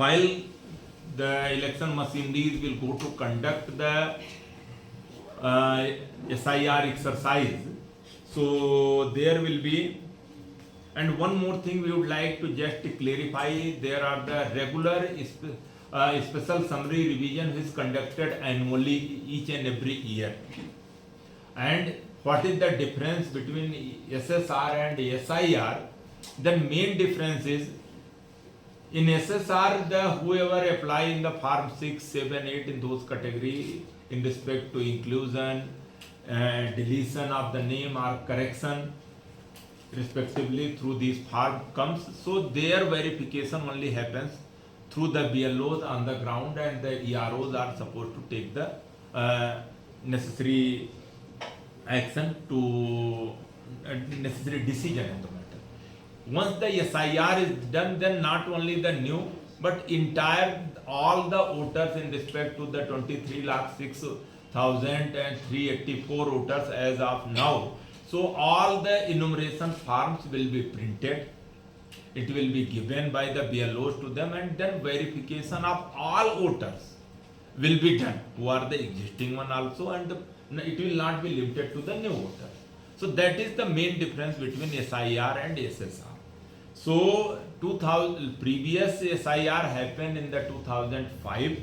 while the election machineries will go to conduct the SIR exercise, so there will be. And one more thing we would like to just clarify, there are the regular special summary revision which is conducted annually each and every year. And what is the difference between SSR and SIR? The main difference is, in SSR, the whoever apply in the form 6, 7, 8 in those category in respect to inclusion, deletion of the name or correction respectively through these form comes, so their verification only happens through the BLOs on the ground, and the EROs are supposed to take the necessary action to necessary decision in the matter. Once the SIR is done, then not only the new but entire all the voters in respect to the 23,06,384 voters as of now. So all the enumeration forms will be printed, it will be given by the BLOs to them, and then verification of all voters will be done who are the existing one also, and it will not be limited to the new voters. So that is the main difference between SIR and SSR. So 2000 previous SIR happened in the 2005.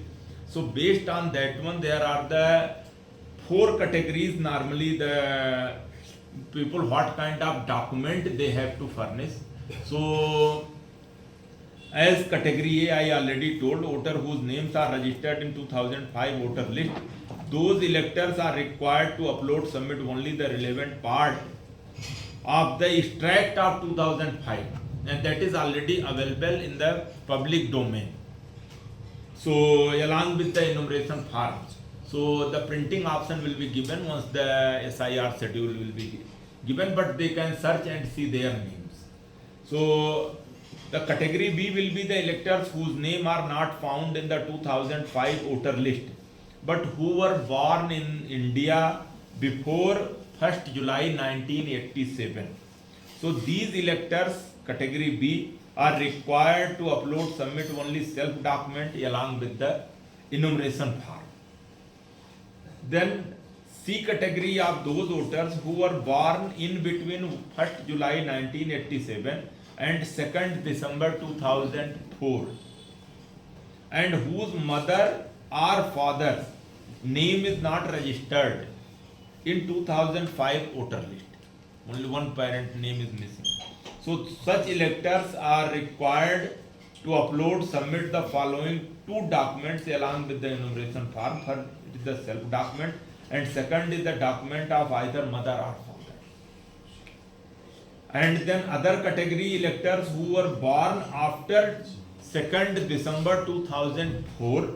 So based on that one, there are the 4 categories normally the people what kind of document they have to furnish. So as category A, I already told, voter whose names are registered in 2005 voter list, those electors are required to submit only the relevant part of the extract of 2005, and that is already available in the public domain. So along with the enumeration forms. So the printing option will be given once the SIR schedule will be given, but they can search and see their names. So the category B will be the electors whose name are not found in the 2005 voter list, but who were born in India before 1st July 1987. So these electors, category B, are required to submit only self-document along with the enumeration form. Then C category of those voters who were born in between 1st July 1987 and 2nd December 2004, and whose mother or father's name is not registered in 2005 voter list. Only one parent name is missing. So such electors are required to submit the following 2 documents along with the enumeration form. First, it is the self document, and second is the document of either mother or father. And then other category electors who were born after 2nd December 2004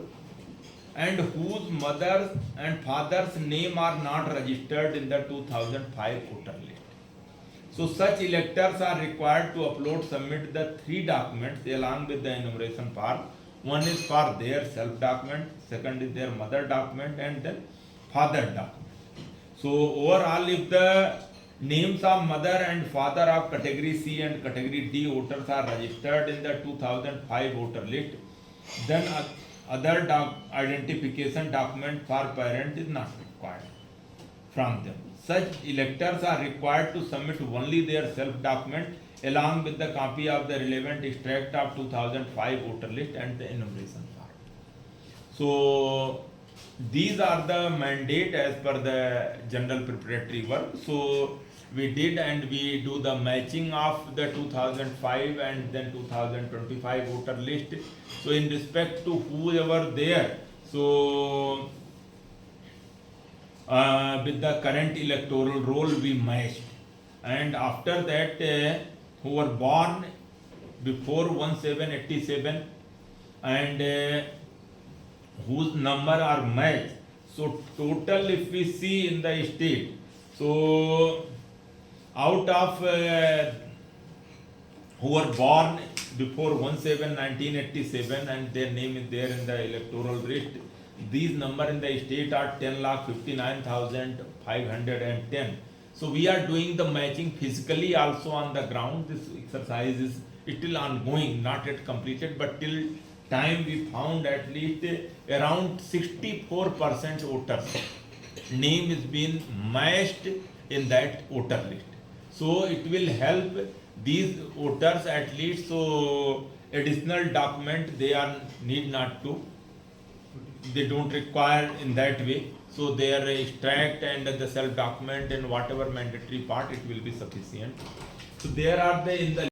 and whose mother and father's name are not registered in the 2005 voter list. So such electors are required to submit the 3 documents along with the enumeration form. One is for their self document, second is their mother document, and then father document. So overall, if the names of mother and father of category C and category D voters are registered in the 2005 voter list, then other identification document for parent is not required from them. Such electors are required to submit only their self document along with the copy of the relevant extract of 2005 voter list and the enumeration form. So these are the mandate as per the general preparatory work. So we did, and we do the matching of the 2005 and then 2025 voter list. So in respect to whoever there, so with the current electoral roll we matched, and after that who were born before 1787 and whose number are matched. So total if we see in the state, so out of who were born before 17/1987 and their name is there in the electoral list, these number in the state are 10,59,510. So we are doing the matching physically also on the ground. This exercise is still ongoing, not yet completed, but till time we found at least around 64% voters name is been matched in that voter list. So it will help these voters at least, so additional document they are need not to, they don't require in that way. So their extract and the self document and whatever mandatory part, it will be sufficient. So there are the in the